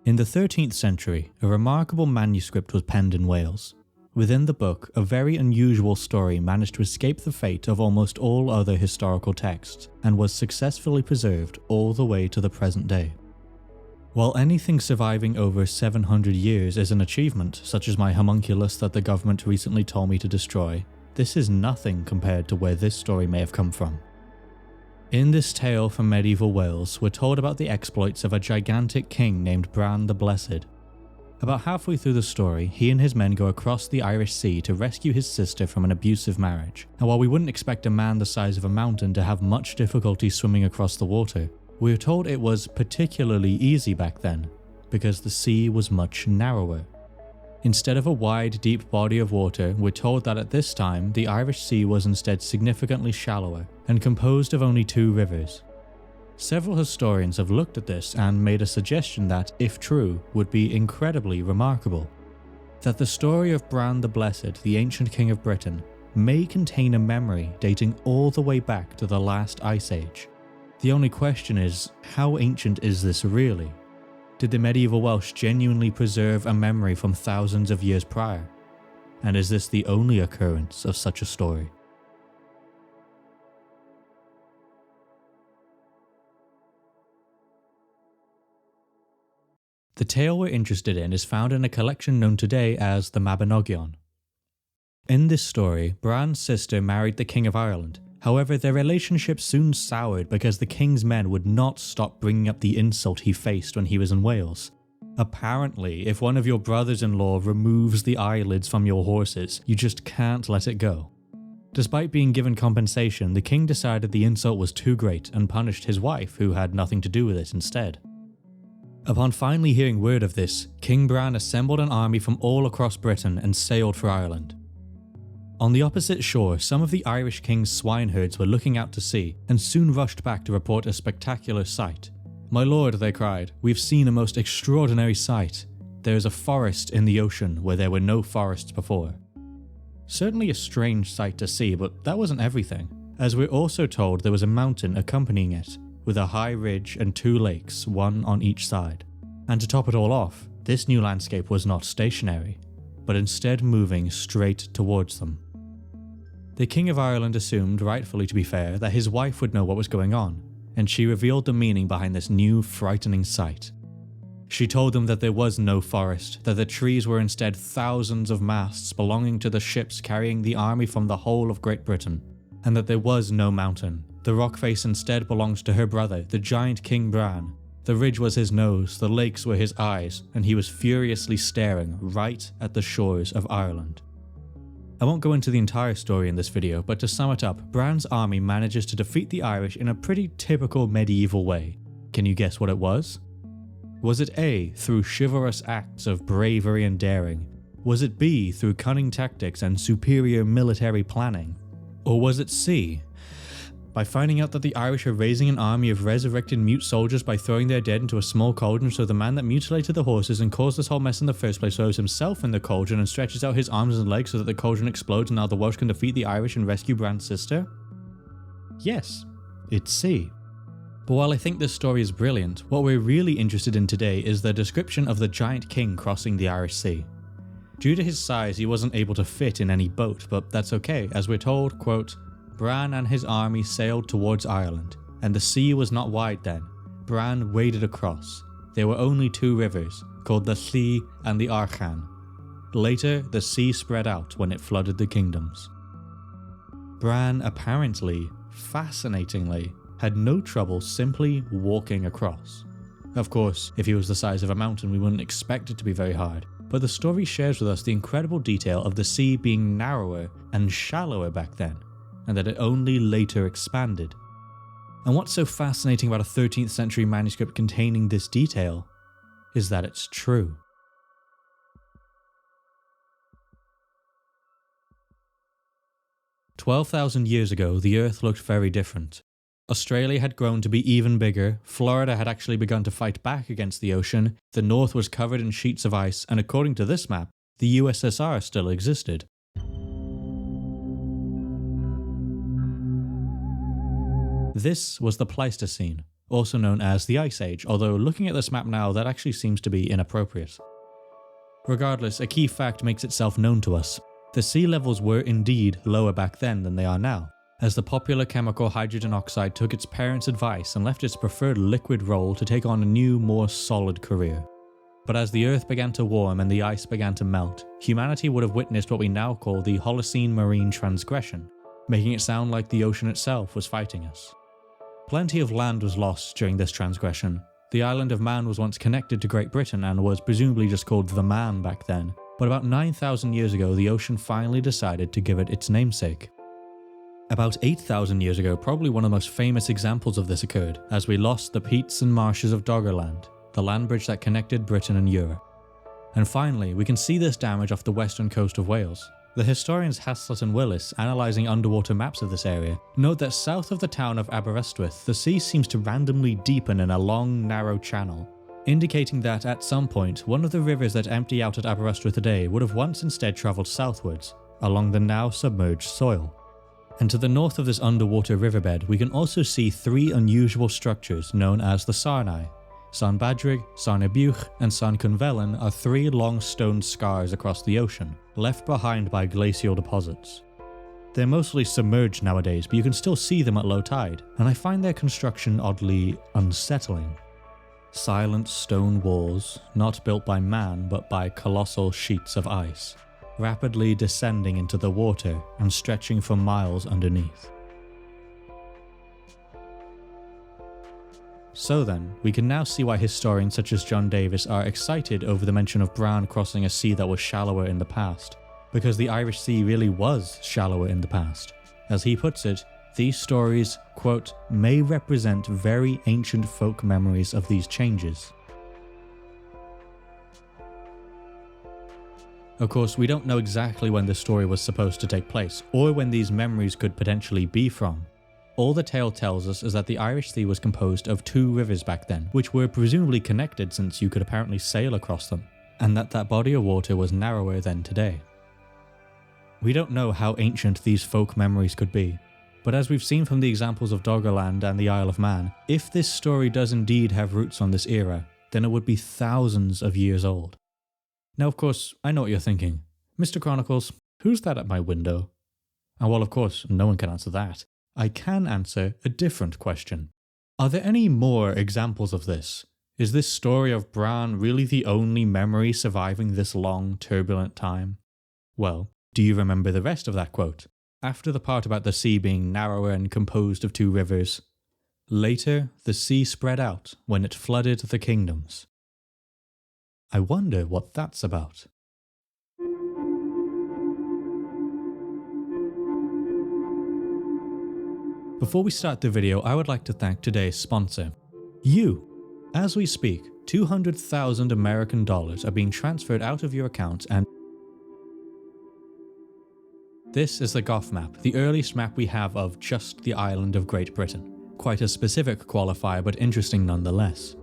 In the 13th century, a remarkable manuscript was penned in Wales. Within the book, a very unusual story managed to escape the fate of almost all other historical texts and was successfully preserved all the way to the present day. While anything surviving over 700 years is an achievement, such as my homunculus that the government recently told me to destroy, this is nothing compared to where this story may have come from. In this tale from medieval Wales, we're told about the exploits of a gigantic king named Brân the Blessed. About halfway through the story, he and his men go across the Irish Sea to rescue his sister from an abusive marriage, and while we wouldn't expect a man the size of a mountain to have much difficulty swimming across the water, we are told it was particularly easy back then, because the sea was much narrower. Instead of a wide, deep body of water, we're told that at this time, the Irish Sea was instead significantly shallower, and composed of only 2 rivers. Several historians have looked at this and made a suggestion that, if true, would be incredibly remarkable. That the story of Brân the Blessed, the ancient king of Britain, may contain a memory dating all the way back to the last ice age. The only question is, how ancient is this really? Did the medieval Welsh genuinely preserve a memory from thousands of years prior? And is this the only occurrence of such a story? The tale we're interested in is found in a collection known today as the Mabinogion. In this story, Brân's sister married the King of Ireland. However, their relationship soon soured because the king's men would not stop bringing up the insult he faced when he was in Wales. Apparently, if one of your brothers-in-law removes the eyelids from your horses, you just can't let it go. Despite being given compensation, the king decided the insult was too great and punished his wife, who had nothing to do with it instead. Upon finally hearing word of this, King Brân assembled an army from all across Britain and sailed for Ireland. On the opposite shore, some of the Irish king's swineherds were looking out to sea and soon rushed back to report a spectacular sight. "My lord," they cried, "we've seen a most extraordinary sight. There is a forest in the ocean where there were no forests before." Certainly a strange sight to see, but that wasn't everything, as we're also told there was a mountain accompanying it, with a high ridge and 2 lakes, one on each side. And to top it all off, this new landscape was not stationary, but instead moving straight towards them. The King of Ireland assumed, rightfully to be fair, that his wife would know what was going on, and she revealed the meaning behind this new, frightening sight. She told them that there was no forest, that the trees were instead thousands of masts belonging to the ships carrying the army from the whole of Great Britain, and that there was no mountain. The rock face instead belonged to her brother, the giant King Brân. The ridge was his nose, the lakes were his eyes, and he was furiously staring right at the shores of Ireland. I won't go into the entire story in this video, but to sum it up, Brân's army manages to defeat the Irish in a pretty typical medieval way. Can you guess what it was? Was it A, through chivalrous acts of bravery and daring? Was it B, through cunning tactics and superior military planning? Or was it C, by finding out that the Irish are raising an army of resurrected mute soldiers by throwing their dead into a small cauldron, so the man that mutilated the horses and caused this whole mess in the first place throws himself in the cauldron and stretches out his arms and legs so that the cauldron explodes and now the Welsh can defeat the Irish and rescue Brân's sister? Yes, it's C. But while I think this story is brilliant, what we're really interested in today is the description of the giant king crossing the Irish Sea. Due to his size, he wasn't able to fit in any boat, but that's okay, as we're told, quote, "Brân and his army sailed towards Ireland, and the sea was not wide then. Brân waded across. There were only 2 rivers, called the Llyr and the Archan. Later, the sea spread out when it flooded the kingdoms." Brân apparently, fascinatingly, had no trouble simply walking across. Of course, if he was the size of a mountain, we wouldn't expect it to be very hard, but the story shares with us the incredible detail of the sea being narrower and shallower back then, and that it only later expanded. And what's so fascinating about a 13th century manuscript containing this detail is that it's true. "12,000 years ago, the Earth looked very different. Australia had grown to be even bigger, Florida had actually begun to fight back against the ocean, the North was covered in sheets of ice, and according to this map, the USSR still existed. This was the Pleistocene, also known as the Ice Age, although looking at this map now, that actually seems to be inappropriate. Regardless, a key fact makes itself known to us. The sea levels were indeed lower back then than they are now, as the popular chemical hydrogen oxide took its parents' advice and left its preferred liquid role to take on a new, more solid career. But as the Earth began to warm and the ice began to melt, humanity would have witnessed what we now call the Holocene marine transgression, making it sound like the ocean itself was fighting us. Plenty of land was lost during this transgression. The island of Man was once connected to Great Britain and was presumably just called the Man back then, but about 9,000 years ago the ocean finally decided to give it its namesake. About 8,000 years ago, probably one of the most famous examples of this occurred, as we lost the peats and marshes of Doggerland, the land bridge that connected Britain and Europe. And finally, we can see this damage off the western coast of Wales. The historians Haslett and Willis, analysing underwater maps of this area, note that south of the town of Aberystwyth, the sea seems to randomly deepen in a long, narrow channel, indicating that at some point, one of the rivers that empty out at Aberystwyth today would have once instead travelled southwards, along the now submerged soil. And to the north of this underwater riverbed, we can also see three unusual structures known as the Sarnau. San Badrig, Sarnebuch, and San Cynfelen are three long stone scars across the ocean, left behind by glacial deposits. They're mostly submerged nowadays, but you can still see them at low tide, and I find their construction oddly unsettling. Silent stone walls, not built by man but by colossal sheets of ice, rapidly descending into the water and stretching for miles underneath. So then, we can now see why historians such as John Davis are excited over the mention of Brân crossing a sea that was shallower in the past, because the Irish Sea really was shallower in the past. As he puts it, these stories, quote, may represent very ancient folk memories of these changes. Of course, we don't know exactly when this story was supposed to take place, or when these memories could potentially be from. All the tale tells us is that the Irish Sea was composed of two rivers back then, which were presumably connected since you could apparently sail across them, and that body of water was narrower than today. We don't know how ancient these folk memories could be, but as we've seen from the examples of Doggerland and the Isle of Man, if this story does indeed have roots on this era, then it would be thousands of years old. Now of course, I know what you're thinking. Mr. Chronicles, who's that at my window? And well, of course, no one can answer that. I can answer a different question. Are there any more examples of this? Is this story of Brân really the only memory surviving this long, turbulent time? Well, do you remember the rest of that quote? After the part about the sea being narrower and composed of two rivers, later the sea spread out when it flooded the kingdoms. I wonder what that's about. Before we start the video, I would like to thank today's sponsor, you. As we speak, $200,000 American are being transferred out of your account, and this is the Goth map, the earliest map we have of just the island of Great Britain. Quite a specific qualifier, but interesting nonetheless.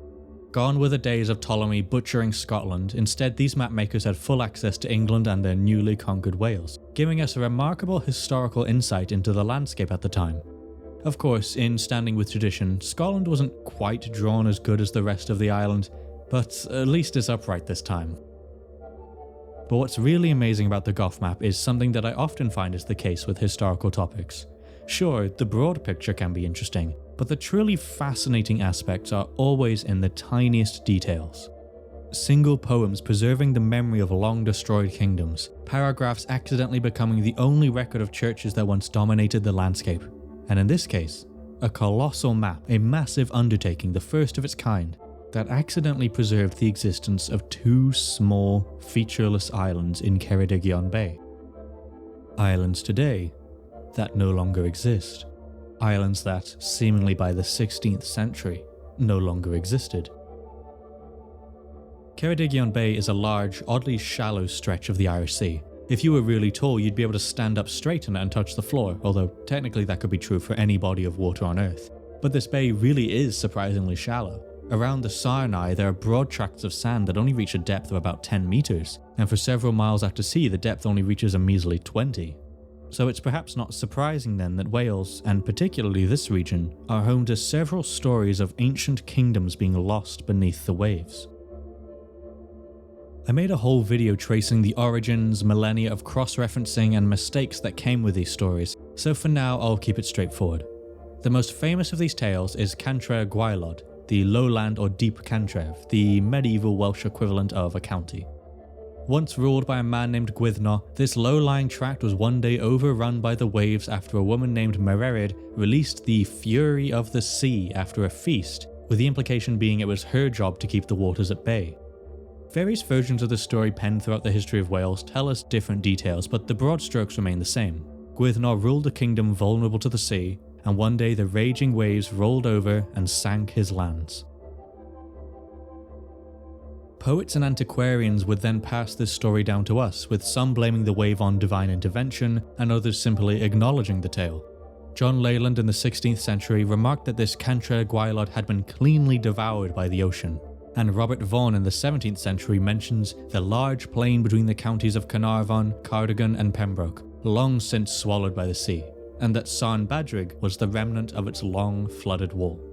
Gone were the days of Ptolemy butchering Scotland. Instead, these map makers had full access to England and their newly conquered Wales, giving us a remarkable historical insight into the landscape at the time. Of course, in standing with tradition, Scotland wasn't quite drawn as good as the rest of the island, but at least it's upright this time. But what's really amazing about the Goth map is something that I often find is the case with historical topics. Sure, the broad picture can be interesting, but the truly fascinating aspects are always in the tiniest details. Single poems preserving the memory of long destroyed kingdoms, paragraphs accidentally becoming the only record of churches that once dominated the landscape, and in this case, a colossal map, a massive undertaking, the first of its kind, that accidentally preserved the existence of two small, featureless islands in Ceredigion Bay. Islands today that no longer exist. Islands that, seemingly by the 16th century, no longer existed. Ceredigion Bay is a large, oddly shallow stretch of the Irish Sea. If you were really tall, you'd be able to stand up straight in it and touch the floor, although technically that could be true for any body of water on Earth. But this bay really is surprisingly shallow. Around the Sarnau, there are broad tracts of sand that only reach a depth of about 10 meters, and for several miles out to sea, the depth only reaches a measly 20. So it's perhaps not surprising then that Wales, and particularly this region, are home to several stories of ancient kingdoms being lost beneath the waves. I made a whole video tracing the origins, millennia of cross-referencing and mistakes that came with these stories, so for now I'll keep it straightforward. The most famous of these tales is Cantre'r Gwaelod, the lowland or deep cantref, the medieval Welsh equivalent of a county. Once ruled by a man named Gwyddno, this low-lying tract was one day overrun by the waves after a woman named Mererid released the fury of the sea after a feast, with the implication being it was her job to keep the waters at bay. Various versions of the story penned throughout the history of Wales tell us different details, but the broad strokes remain the same. Gwyddno ruled a kingdom vulnerable to the sea, and one day the raging waves rolled over and sank his lands. Poets and antiquarians would then pass this story down to us, with some blaming the wave on divine intervention and others simply acknowledging the tale. John Leyland in the 16th century remarked that this Cantre'r Gwaelod had been cleanly devoured by the ocean, and Robert Vaughan in the 17th century mentions the large plain between the counties of Carnarvon, Cardigan and Pembroke, long since swallowed by the sea, and that Sarn Badrig was the remnant of its long flooded wall.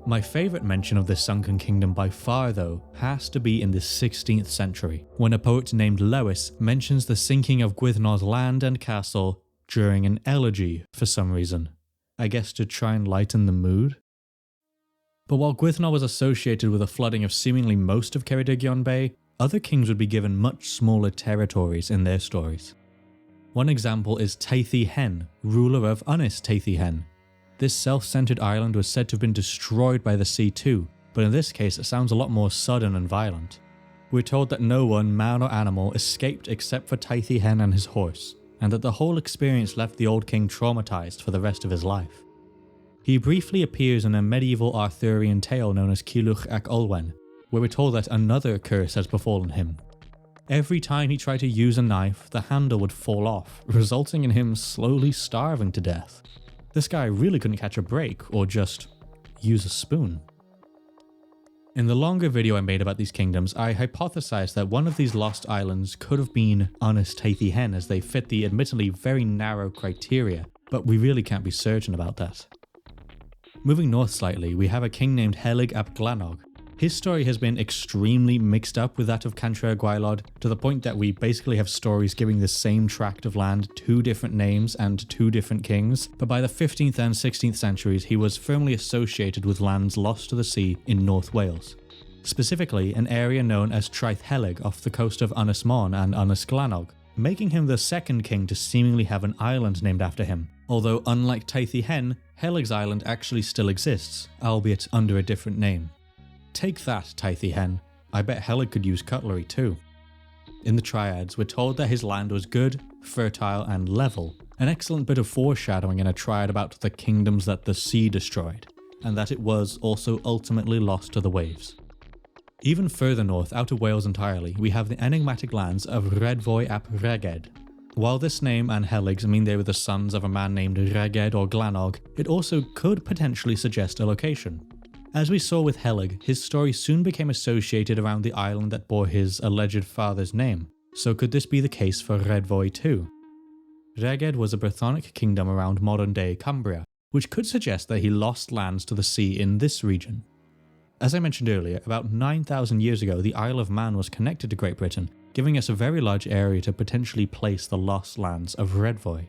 My favourite mention of this sunken kingdom by far though has to be in the 16th century, when a poet named Lewis mentions the sinking of Gwyddno's land and castle during an elegy for some reason. I guess to try and lighten the mood? But while Gwyddno was associated with the flooding of seemingly most of Ceredigion Bay, other kings would be given much smaller territories in their stories. One example is Teithi Hen, ruler of Ynys Teithi Hen. This self-centered island was said to have been destroyed by the sea too, but in this case it sounds a lot more sudden and violent. We're told that no one, man or animal, escaped except for Teithi Hen and his horse, and that the whole experience left the old king traumatized for the rest of his life. He briefly appears in a medieval Arthurian tale known as Culhwch ac Olwen, where we're told that another curse has befallen him. Every time he tried to use a knife, the handle would fall off, resulting in him slowly starving to death. This guy really couldn't catch a break or just use a spoon. In the longer video I made about these kingdoms, I hypothesized that one of these lost islands could have been Ynys Teithi Hen, as they fit the admittedly very narrow criteria, but we really can't be certain about that. Moving north slightly, we have a king named Helyg ap Glanog. His story has been extremely mixed up with that of Cantre'r Gwaelod, to the point that we basically have stories giving the same tract of land two different names and two different kings, but by the 15th and 16th centuries he was firmly associated with lands lost to the sea in North Wales. Specifically, an area known as Traeth Helyg off the coast of Ynys Môn and Ynys Glanog, making him the second king to seemingly have an island named after him. Although unlike Teithi Hen, Helyg's island actually still exists, albeit under a different name. Take that, Teithi Hen. I bet Helyg could use cutlery too. In the Triads, we're told that his land was good, fertile and level, an excellent bit of foreshadowing in a triad about the kingdoms that the sea destroyed, and that it was also ultimately lost to the waves. Even further north, out of Wales entirely, we have the enigmatic lands of Redvoy ap Rheged. While this name and Helygs mean they were the sons of a man named Rheged or Glanog, it also could potentially suggest a location. As we saw with Helyg, his story soon became associated around the island that bore his alleged father's name, so could this be the case for Redvoy too? Rheged was a Brythonic kingdom around modern-day Cambria, which could suggest that he lost lands to the sea in this region. As I mentioned earlier, about 9,000 years ago the Isle of Man was connected to Great Britain, giving us a very large area to potentially place the lost lands of Redvoy.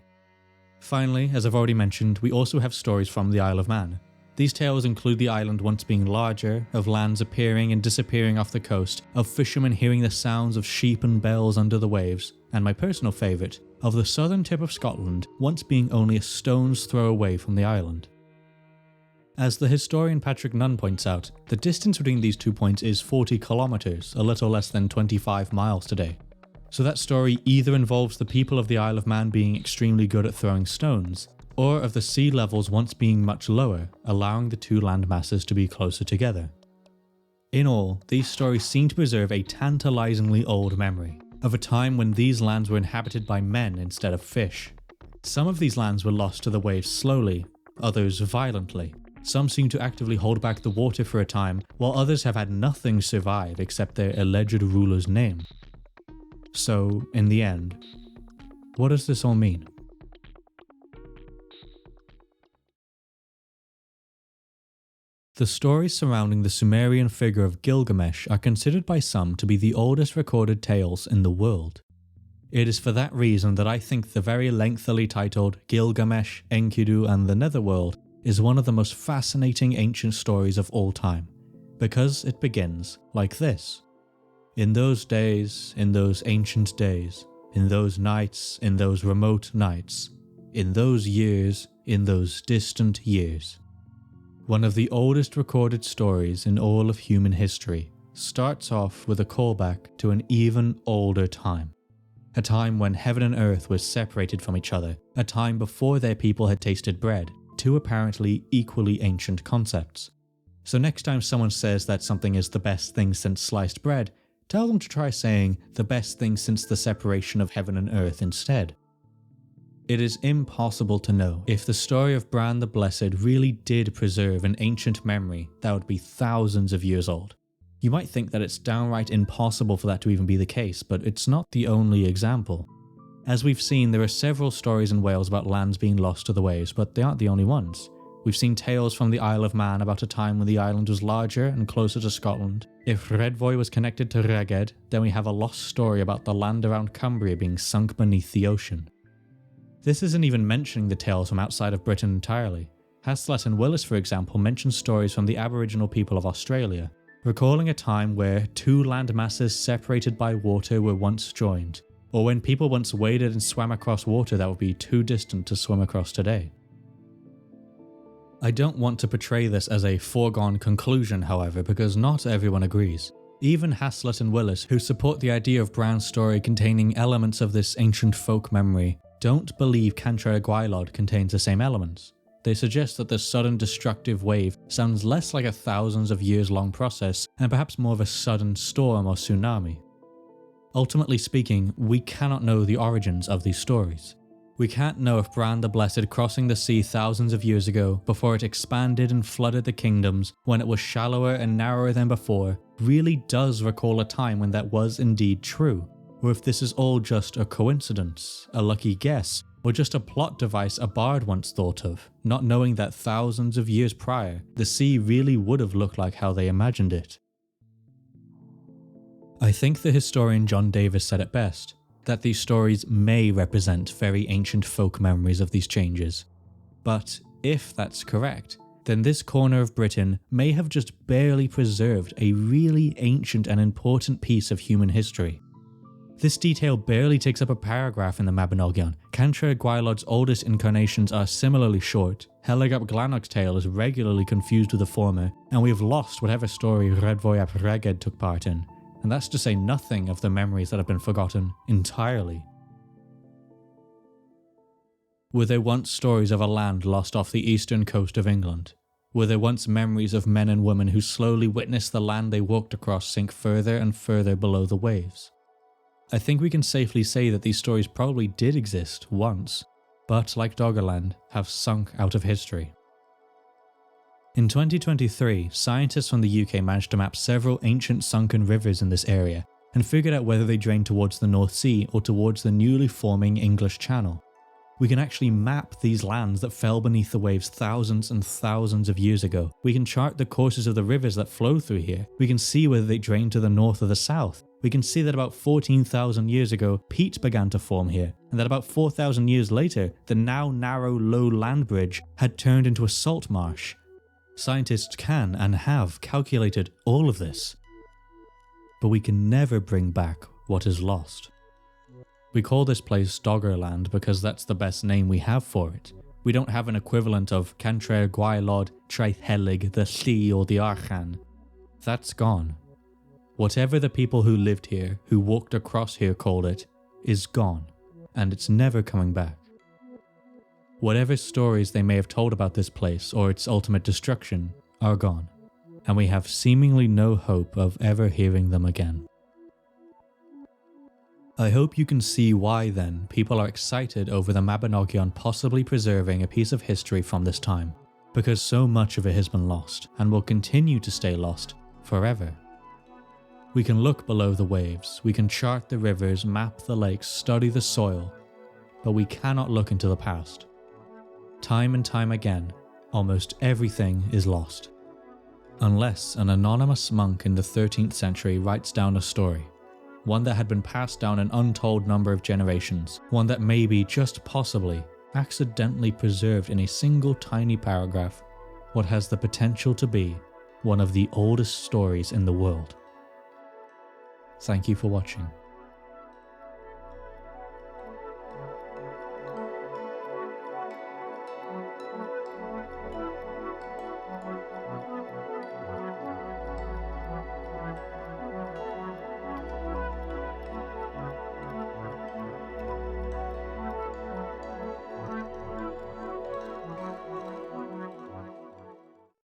Finally, as I've already mentioned, we also have stories from the Isle of Man. These tales include the island once being larger, of lands appearing and disappearing off the coast, of fishermen hearing the sounds of sheep and bells under the waves, and my personal favourite, of the southern tip of Scotland once being only a stone's throw away from the island. As the historian Patrick Nunn points out, the distance between these 2 points is 40 kilometres, a little less than 25 miles today. So that story either involves the people of the Isle of Man being extremely good at throwing stones, or of the sea levels once being much lower, allowing the two land masses to be closer together. In all, these stories seem to preserve a tantalizingly old memory, of a time when these lands were inhabited by men instead of fish. Some of these lands were lost to the waves slowly, others violently. Some seem to actively hold back the water for a time, while others have had nothing survive except their alleged ruler's name. So, in the end, what does this all mean? The stories surrounding the Sumerian figure of Gilgamesh are considered by some to be the oldest recorded tales in the world. It is for that reason that I think the very lengthily titled Gilgamesh, Enkidu and the Netherworld is one of the most fascinating ancient stories of all time, because it begins like this. In those days, in those ancient days, in those nights, in those remote nights, in those years, in those distant years. One of the oldest recorded stories in all of human history starts off with a callback to an even older time. A time when heaven and earth were separated from each other, a time before their people had tasted bread, two apparently equally ancient concepts. So next time someone says that something is the best thing since sliced bread, tell them to try saying the best thing since the separation of heaven and earth instead. It is impossible to know if the story of Brân the Blessed really did preserve an ancient memory that would be thousands of years old. You might think that it's downright impossible for that to even be the case, but it's not the only example. As we've seen, there are several stories in Wales about lands being lost to the waves, but they aren't the only ones. We've seen tales from the Isle of Man about a time when the island was larger and closer to Scotland. If Redvoy was connected to Rheged, then we have a lost story about the land around Cumbria being sunk beneath the ocean. This isn't even mentioning the tales from outside of Britain entirely. Haslet and Willis, for example, mention stories from the Aboriginal people of Australia, recalling a time where two land masses separated by water were once joined, or when people once waded and swam across water that would be too distant to swim across today. I don't want to portray this as a foregone conclusion, however, because not everyone agrees. Even Haslet and Willis, who support the idea of Brân's story containing elements of this ancient folk memory, don't believe Cantre'r Gwaelod contains the same elements. They suggest that the sudden destructive wave sounds less like a thousands of years long process and perhaps more of a sudden storm or tsunami. Ultimately speaking, we cannot know the origins of these stories. We can't know if Brân the Blessed crossing the sea thousands of years ago, before it expanded and flooded the kingdoms, when it was shallower and narrower than before, really does recall a time when that was indeed true, or if this is all just a coincidence, a lucky guess, or just a plot device a bard once thought of, not knowing that thousands of years prior, the sea really would have looked like how they imagined it. I think the historian John Davis said it best, that these stories may represent very ancient folk memories of these changes. But if that's correct, then this corner of Britain may have just barely preserved a really ancient and important piece of human history. This detail barely takes up a paragraph in the Mabinogion. Cantre'r Gwaelod's oldest incarnations are similarly short. Helig ap Glanog's tale is regularly confused with the former, and we have lost whatever story Redvoy ap Rheged took part in. And that's to say nothing of the memories that have been forgotten entirely. Were there once stories of a land lost off the eastern coast of England? Were there once memories of men and women who slowly witnessed the land they walked across sink further and further below the waves? I think we can safely say that these stories probably did exist once, but like Doggerland, have sunk out of history. In 2023, scientists from the UK managed to map several ancient sunken rivers in this area and figured out whether they drain towards the North Sea or towards the newly forming English Channel. We can actually map these lands that fell beneath the waves thousands and thousands of years ago. We can chart the courses of the rivers that flow through here. We can see whether they drain to the north or the south. We can see that about 14,000 years ago, peat began to form here, and that about 4,000 years later, the now narrow low land bridge had turned into a salt marsh. Scientists can and have calculated all of this, but we can never bring back what is lost. We call this place Doggerland because that's the best name we have for it. We don't have an equivalent of Cantre'r Gwaelod, Traeth Helig, the Llyr or the Archan. That's gone. Whatever the people who lived here, who walked across here called it, is gone, and it's never coming back. Whatever stories they may have told about this place or its ultimate destruction are gone, and we have seemingly no hope of ever hearing them again. I hope you can see why then people are excited over the Mabinogion possibly preserving a piece of history from this time, because so much of it has been lost and will continue to stay lost forever. We can look below the waves, we can chart the rivers, map the lakes, study the soil, but we cannot look into the past. Time and time again, almost everything is lost. Unless an anonymous monk in the 13th century writes down a story, one that had been passed down an untold number of generations, one that may be, just possibly, accidentally preserved in a single tiny paragraph, what has the potential to be one of the oldest stories in the world. Thank you for watching.